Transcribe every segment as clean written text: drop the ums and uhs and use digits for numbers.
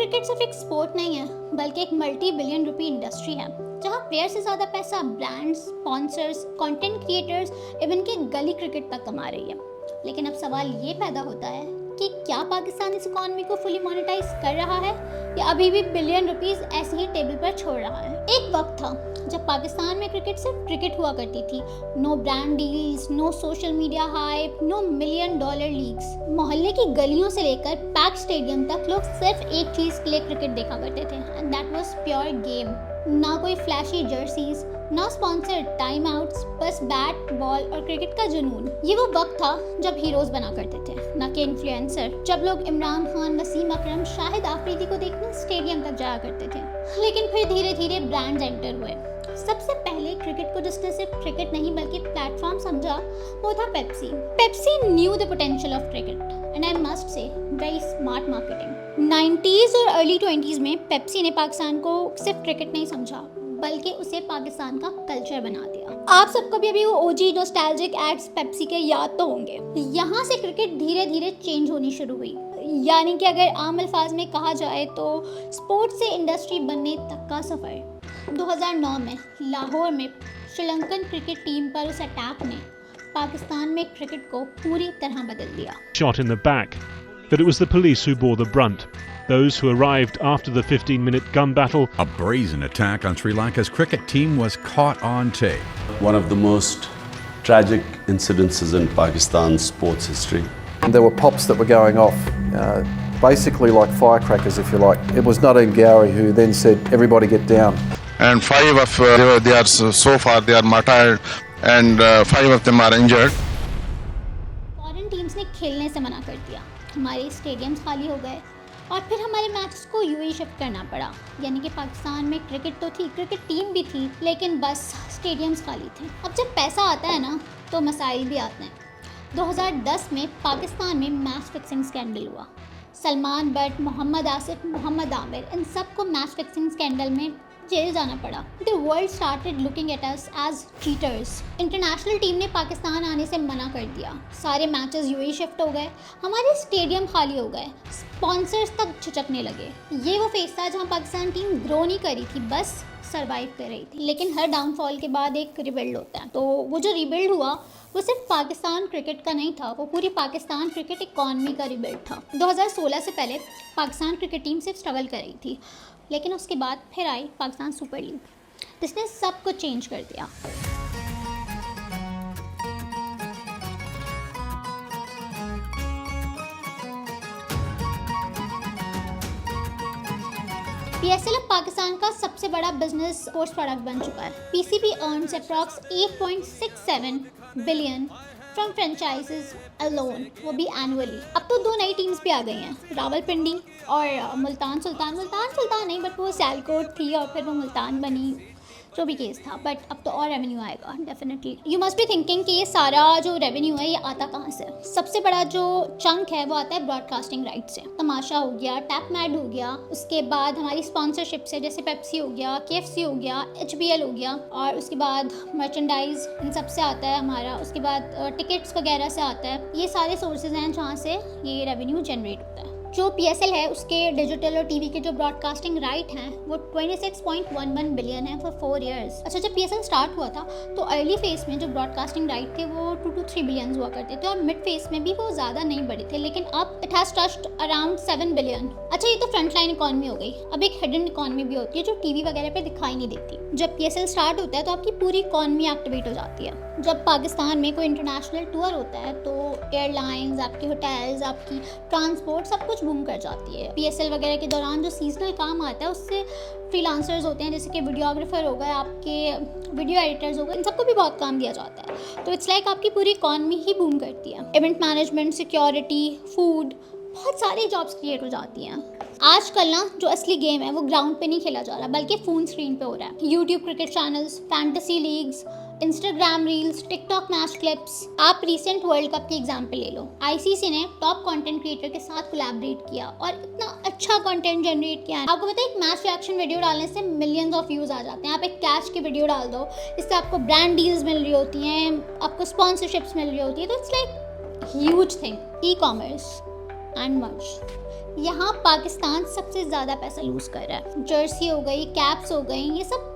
Cricket सिर्फ एक sport नहीं है बल्कि एक मल्टी बिलियन रुपी इंडस्ट्री है जहां प्लेयर से ज़्यादा पैसा brands, sponsors, content creators even के गली क्रिकेट तक कमा रही है। लेकिन अब सवाल ये पैदा होता है कि क्या पाकिस्तान इस इकॉनमी को फुली मोनेटाइज कर रहा है या अभी भी बिलियन रुपीस ऐसे ही टेबल पर छोड़ रहा है। एक वक्त था जब पाकिस्तान में क्रिकेट सिर्फ क्रिकेट हुआ करती थी। No brand deals, no social media hype, no $1 million leagues. मोहल्ले की गलियों से लेकर पैक स्टेडियम तक लोग सिर्फ एक चीज के लिए क्रिकेट देखा करते थे and that was pure game. ना कोई फ्लैशी जर्सीज, ना स्पॉन्सर्ड टाइम आउट्स, बस बैट, बॉल और क्रिकेट का जुनून। ये वो वक्त था जब हीरोज बना करते थे, ना कि इन्फ्लुएंसर। जब लोग इमरान खान, वसीम अकरम, शाहिद आफरीदी को देखने स्टेडियम तक जाया करते थे। लेकिन फिर धीरे धीरे ब्रांड्स एंटर हुए। सबसे पहले क्रिकेट को जिसने सिर्फ क्रिकेट नहीं बल्कि प्लेटफॉर्म समझा वो था Pepsi. Pepsi new the potential of cricket and I must say very smart marketing. 90s और अर्ली 20s में पेप्सी ने पाकिस्तान को सिर्फ क्रिकेट नहीं समझा बल्कि उसे पाकिस्तान का कल्चर बना दिया। आप सबको भी अभी वो ओजी नॉस्टैल्जिक एड्स पेप्सी के याद तो होंगे। यहाँ से क्रिकेट धीरे धीरे चेंज होनी शुरू हुई। यानी कि अगर आम अल्फाज में कहा जाए तो स्पोर्ट्स से इंडस्ट्री बनने तक का सफ़र। 2009 में लाहौर में श्रीलंकन क्रिकेट टीम पर उस अटैक ने पाकिस्तान में क्रिकेट को पूरी तरह बदल दिया। Shot in the back, but it was the police who bore the brunt. Those who arrived after the 15-minute gun battle. A brazen attack on Sri Lanka's cricket team was caught on tape. One of the most tragic incidences in Pakistan's sports history. There were pops that were going off, basically like firecrackers, if you like. It was Nadeem Gowrie who then said, "Everybody get down." And 5 of they are so far they are martyred, and 5 of them are injured. Foreign teams ने खेलने से मना कर दिया, हमारे stadiums खाली हो गए और फिर हमारे मैचेस को यूएई शिफ्ट करना पड़ा। यानी कि पाकिस्तान में क्रिकेट तो थी, क्रिकेट टीम भी थी, लेकिन बस स्टेडियम्स खाली थे। अब जब पैसा आता है ना तो मसाइल भी आते हैं। 2010 में पाकिस्तान में मैच फिक्सिंग स्कैंडल हुआ। सलमान बट, मोहम्मद आसिफ, मोहम्मद आमिर, इन सबको मैच फिक्सिंग स्कैंडल में जेल जाना पड़ा। The world started looking at us as cheaters. International team ने पाकिस्तान आने से मना कर दिया। सारे मैचेस यूएई शिफ्ट हो गए, हमारे स्टेडियम खाली हो गए, स्पॉन्सर्स तक झिझकने लगे। ये वो फेज था जहाँ पाकिस्तान टीम ग्रो नहीं करी थी, बस सरवाइव कर रही थी। लेकिन हर डाउनफॉल के बाद एक रिबिल्ड होता है, तो वो जो रिबिल्ड हुआ वो सिर्फ पाकिस्तान क्रिकेट का नहीं था, वो पूरी पाकिस्तान क्रिकेट इकॉनमी का रिबिल्ड था। 2016 से पहले पाकिस्तान क्रिकेट टीम सिर्फ स्ट्रगल कर रही थी, लेकिन उसके बाद फिर आई पाकिस्तान सुपर लीग जिसने सब कुछ चेंज कर दिया। पीएसएल अब पाकिस्तान का सबसे बड़ा बिजनेस स्पोर्ट्स प्रोडक्ट बन चुका है। PCB earns approx 8.67 billion from franchises alone, वो भी एनुअली। अब तो 2 नई टीम्स भी आ गई हैं, रावलपिंडी और मुल्तान सुल्तान नहीं, बट वो सियालकोट थी और फिर वो मुल्तान बनी, जो भी केस था। बट अब तो और रेवेन्यू आएगा definitely. You must be thinking कि ये सारा जो रेवेन्यू है ये आता कहाँ से। सबसे बड़ा जो चंक है वो आता है ब्रॉडकास्टिंग राइट से। तमाशा हो गया, टैप मैड हो गया, उसके बाद हमारी स्पॉन्सरशिप से जैसे पेप्सी हो गया, केएफसी हो गया, एचबीएल हो गया, और उसके बाद मर्चेंडाइज, इन सब से आता है हमारा। उसके बाद टिकट्स वगैरह से आता है। ये सारे सोर्सेज हैं जहाँ से ये रेवेन्यू जनरेट होता है। जो पीएसएल है उसके डिजिटल और टीवी के जो ब्रॉडकास्टिंग राइट हैं वो 26.11 बिलियन है फॉर 4 इयर्स। अच्छा, जब पीएसएल स्टार्ट हुआ था तो अर्ली फेज में जो ब्रॉडकास्टिंग राइट थे वो 2 to 3 बिलियन हुआ करते थे और मिड फेज में भी वो ज़्यादा नहीं बढ़े थे, लेकिन अब it has touched around 7 billion. अच्छा, ये तो फ्रंट लाइन इकॉनमी हो गई। अब एक हिडन इकॉनमी भी होती है जो टीवी वगैरह पे दिखाई नहीं देती। जब पीएसएल स्टार्ट होता है तो आपकी पूरी इकॉनमी एक्टिवेट हो जाती है। जब पाकिस्तान में कोई इंटरनेशनल टूर होता है तो एयरलाइंस, आपके होटल्स, आपकी ट्रांसपोर्ट सब कुछ बूम कर जाती है। पीएसएल वगैरह के दौरान जो सीजनल काम आता है उससे फ्रीलांसर्स होते हैं, जैसे कि वीडियोग्राफर हो गए, आपके वीडियो एडिटर्स हो गए, इन सबको भी बहुत काम दिया जाता है। तो इट्स लाइक आपकी पूरी इकॉनमी ही बूम करती है। इवेंट मैनेजमेंट, सिक्योरिटी, फूड, बहुत सारी जॉब्स क्रिएट हो जाती हैं। आजकल ना जो असली गेम है वो ग्राउंड पे नहीं खेला जा रहा बल्कि फ़ोन स्क्रीन पे हो रहा है। YouTube cricket channels, fantasy leagues, Instagram reels, TikTok match clips. आप रिसेंट वर्ल्ड कप की एग्जाम्पल ले लो। आईसीसी ने टॉप कंटेंट क्रिएटर के साथ कोलैबोरेट किया और इतना अच्छा कंटेंट जनरेट किया है। आपको पता है एक मैच रिएक्शन वीडियो डालने से मिलियंस ऑफ व्यूज आ जाते हैं। आप एक कैश की वीडियो डाल दो, इससे आपको ब्रांड डील्स मिल रही होती हैं, आपको स्पॉन्सरशिप्स मिल रही होती है। तो it's like huge thing, e commerce and much. यहाँ पाकिस्तान सबसे ज़्यादा पैसा लूज़ कर रहा है। जर्सी हो गई, कैप्स हो गई, ये सब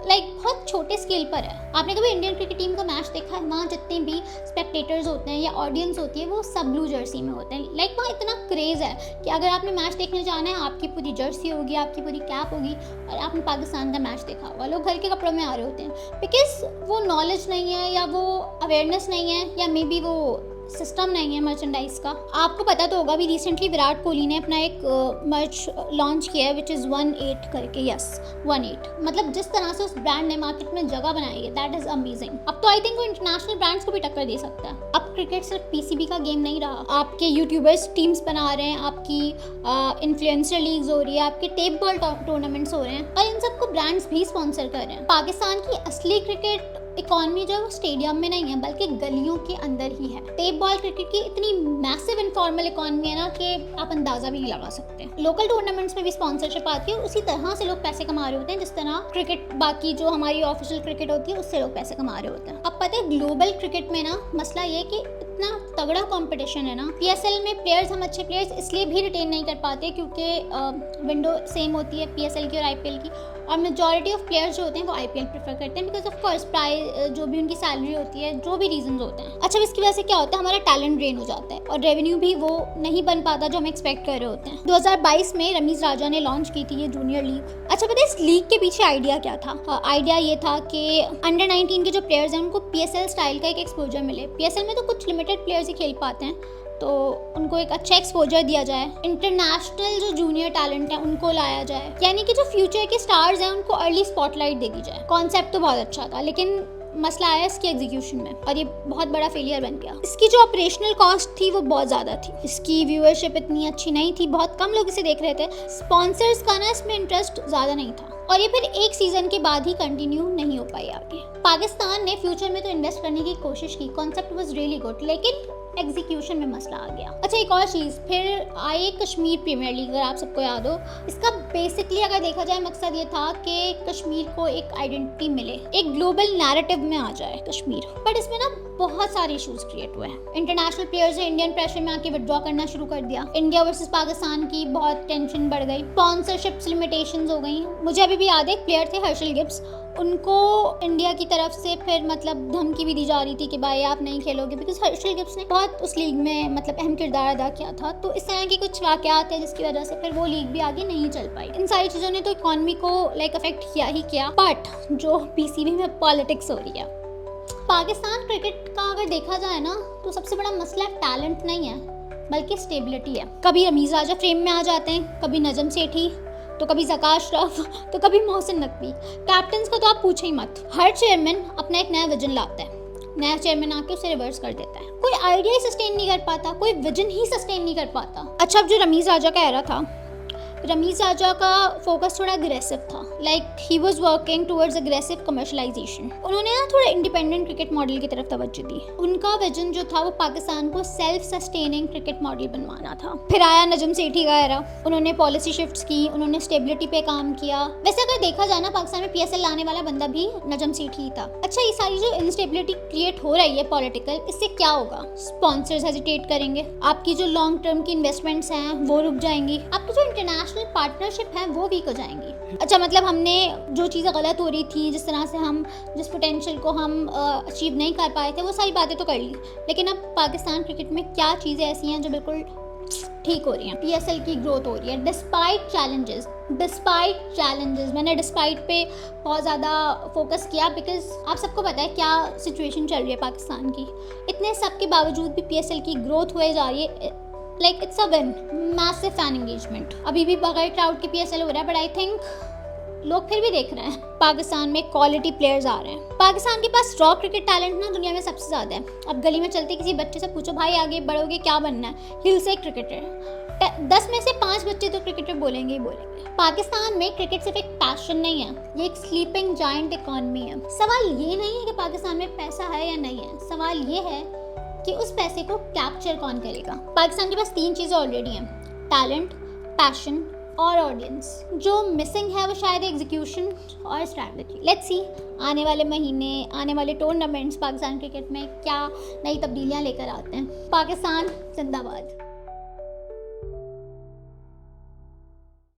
बहुत छोटे स्केल पर है। आपने कभी इंडियन क्रिकेट टीम का मैच देखा है? वहाँ जितने भी स्पेक्टेटर्स होते हैं या ऑडियंस होती है वो सब ब्लू जर्सी में होते हैं। वहाँ इतना क्रेज़ है कि अगर आपने मैच देखने जाना है, आपकी पूरी जर्सी होगी, आपकी पूरी कैप होगी और आपने पाकिस्तान का मैच देखा होगा, लोग घर के कपड़ों में आ रहे होते हैं बिकॉज वो नॉलेज नहीं है या वो अवेयरनेस नहीं है या मे बी वो सिस्टम नहीं है मर्चेंडाइज का। आपको पता तो होगा भी रिसेंटली विराट कोहली ने अपना एक मर्च लॉन्च किया है विच इज़ 18 करके। यस 18, मतलब जिस तरह से उस ब्रांड ने मार्केट में जगह बनाई है दैट इज़ अमेजिंग। अब तो आई थिंक वो इंटरनेशनल ब्रांड्स को भी टक्कर दे सकता है। अब क्रिकेट सिर्फ पीसीबी का गेम नहीं रहा, आपके यूट्यूबर्स टीम्स बना रहे हैं, आपकी इन्फ्लुएंसर लीग्स हो रही है, आपके टेप बॉल टूर्नामेंट्स हो रहे हैं और इन सबको ब्रांड्स भी स्पॉन्सर कर रहे हैं। पाकिस्तान की असली क्रिकेट इकॉनमी जो है वो स्टेडियम में नहीं है बल्कि गलियों के अंदर ही है। टेप बॉल क्रिकेट की इतनी मैसिव इनफॉर्मल इकॉनमी है ना कि आप अंदाजा भी नहीं लगा सकते। लोकल टूर्नामेंट्स में भी स्पॉन्सरशिप आती है, उसी तरह से लोग पैसे कमा रहे होते हैं जिस तरह क्रिकेट बाकी जो हमारी ऑफिशियल क्रिकेट होती है उससे लोग पैसे कमा रहे होते हैं। अब पता है ग्लोबल क्रिकेट में ना मसला ये कि इतना तगड़ा कंपटीशन है ना, पीएसएल में प्लेयर्स हम अच्छे प्लेयर्स इसलिए भी रिटेन नहीं कर पाते क्योंकि विंडो सेम होती है पीएसएल की और आईपीएल की, और मेजॉरिटी ऑफ प्लेयर्स जो होते हैं वो आईपीएल प्रेफर करते हैं बिकॉज ऑफ कोर्स प्राइस जो भी उनकी सैलरी होती है, जो भी रीजंस होते हैं। अच्छा, इसकी वजह से क्या होता है, हमारा टैलेंट ड्रेन हो जाता है और रेवेन्यू भी वो नहीं बन पाता जो हम एक्सपेक्ट कर रहे होते हैं। 2022 में रमीज राजा ने लॉन्च की थी ये जूनियर लीग। अच्छा पता है इस लीग के पीछे आइडिया क्या था? आइडिया ये था कि अंडर 19 के जो प्लेयर्स हैं उनको पीएसएल स्टाइल का एक एक्सपोजर मिले। पीएसएल में तो कुछ लिमिटेड प्लेयर्स ही खेल पाते हैं, तो उनको एक अच्छा एक्सपोजर दिया जाए। इंटरनेशनल जो जूनियर टैलेंट है उनको लाया जाए, यानी कि जो फ्यूचर के स्टार्स हैं उनको अर्ली स्पॉटलाइट दे दी जाए। कॉन्सेप्ट तो बहुत अच्छा था लेकिन मसला आया इसके एग्जीक्यूशन में और ये बहुत बड़ा फेलियर बन गया। इसकी जो ऑपरेशनल कॉस्ट थी वो बहुत ज़्यादा थी, इसकी व्यूअरशिप इतनी अच्छी नहीं थी, बहुत कम लोग इसे देख रहे थे, स्पॉन्सर्स का ना इसमें इंटरेस्ट ज़्यादा नहीं था और ये फिर एक सीज़न के बाद ही कंटिन्यू नहीं हो पाई आगे। पाकिस्तान ने फ्यूचर में तो इन्वेस्ट करने की कोशिश की, कॉन्सेप्ट वाज रियली गुड, लेकिन एग्जीक्यूशन में मसला आ गया। अच्छा एक और चीज़, फिर आई कश्मीर प्रीमियर लीग, अगर आप सबको याद हो, इसका बेसिकली अगर देखा जाए मकसद ये था कि कश्मीर को एक आइडेंटिटी मिले, एक ग्लोबल नैरेटिव में आ जाए कश्मीर। बट इसमें ना बहुत सारे इश्यूज क्रिएट हुए हैं। इंटरनेशनल प्लेयर्स ने इंडियन प्रेशर में आके विड्रॉ करना शुरू कर दिया, इंडिया वर्सेस पाकिस्तान की बहुत टेंशन बढ़ गई, स्पॉन्सरशिप्स लिमिटेशंस हो गई। मुझे अभी भी याद है एक प्लेयर थे हर्षल गिब्स, उनको इंडिया की तरफ से फिर मतलब धमकी भी दी जा रही थी कि भाई आप नहीं खेलोगे, बिकॉज हर्षल गिब्स ने बहुत उस लीग में मतलब अहम किरदार अदा किया था। तो इस तरह के कुछ वाकयात हैं जिसकी वजह से फिर वो लीग भी आगे नहीं चल पाई। इन सारी चीज़ों ने तो इकॉनमी को अफेक्ट किया ही किया। बट जो पीसीबी में पॉलिटिक्स हो रही है, पाकिस्तान क्रिकेट का अगर देखा जाए ना तो सबसे बड़ा मसला टैलेंट नहीं है बल्कि स्टेबिलिटी है। कभी रमीज राजा फ्रेम में आ जाते हैं, कभी नजम सेठी, तो कभी ज़का अशरफ, तो कभी मोहसिन नकवी। कैप्टन्स का तो आप पूछो ही मत। हर चेयरमैन अपना एक नया विजन लाता है, नया चेयरमैन आके उसे रिवर्स कर देता है। कोई आइडिया ही सस्टेन नहीं कर पाता, कोई विजन ही सस्टेन नहीं कर पाता। अच्छा, अब जो रमीज राजा का एरा था, रमीज राजा का फोकस थोड़ा अग्रेसिव था, like he was working towards aggressive commercialisation. उन्होंने ना थोड़ा इंडिपेंडेंट क्रिकेट मॉडल की तरफ तवज्जो दी। उनका विजन जो था वो पाकिस्तान को सेल्फ सस्टेनिंग क्रिकेट मॉडल बनवाना था। फिर आया नजम सेठी का एरा, उन्होंने पॉलिसी शिफ्ट्स की, उन्होंने स्टेबिलिटी पे काम किया। वैसे अगर देखा जाए ना पाकिस्तान में पीएसएल लाने वाला बंदा भी नजम सेठी ही था। अच्छा, ये सारी जो इंस्टेबिलिटी क्रिएट हो रही है पॉलिटिकल, इससे क्या होगा? स्पॉन्सर्स हेजिटेट करेंगे, आपकी जो लॉन्ग टर्म की इन्वेस्टमेंट्स हैं वो रुक जाएंगी, आपकी जो इंटरनेशनल पार्टनरशिप है वो वीक हो जाएंगी। अच्छा, मतलब हमने जो चीज़ें गलत हो रही थी, जिस तरह से हम जिस पोटेंशियल को हम अचीव नहीं कर पाए थे, वो सारी बातें तो कर ली, लेकिन अब पाकिस्तान क्रिकेट में क्या चीज़ें ऐसी हैं जो बिल्कुल ठीक हो रही हैं? पीएसएल की ग्रोथ हो रही है डिस्पाइट चैलेंजेस। मैंने डिस्पाइट पे बहुत ज़्यादा फोकस किया बिकॉज आप सबको पता है क्या सिचुएशन चल रही है पाकिस्तान की। इतने सब के बावजूद भी पीएसएल की ग्रोथ हुए जा रही है, like it's a win, massive fan engagement. अभी भी बगैर क्राउड के पीएसएल हो रहा है, बट आई थिंक लोग फिर भी देख रहे हैं। पाकिस्तान में क्वालिटी प्लेयर्स आ रहे हैं। पाकिस्तान के पास रॉ क्रिकेट टैलेंट ना दुनिया में सबसे ज़्यादा है। अब गली में चलते किसी बच्चे से पूछो भाई आगे बढ़ोगे क्या बनना है, हिल से क्रिकेटर, 10 में से 5 बच्चे तो क्रिकेटर बोलेंगे ही बोलेंगे। पाकिस्तान में क्रिकेट सिर्फ एक पैशन नहीं है, ये एक स्लीपिंग जायंट इकॉनमी है। सवाल ये नहीं है कि पाकिस्तान में पैसा है या नहीं है, सवाल ये है कि उस पैसे को कैप्चर कौन करेगा। पाकिस्तान के पास 3 चीज़ें ऑलरेडी हैं, टैलेंट, पैशन और ऑडियंस। जो मिसिंग है वो शायद एग्जीक्यूशन और स्ट्रैटेजी। लेट्स सी आने वाले महीने, आने वाले टूर्नामेंट्स पाकिस्तान क्रिकेट में क्या नई तब्दीलियां लेकर आते हैं। पाकिस्तान जिंदाबाद।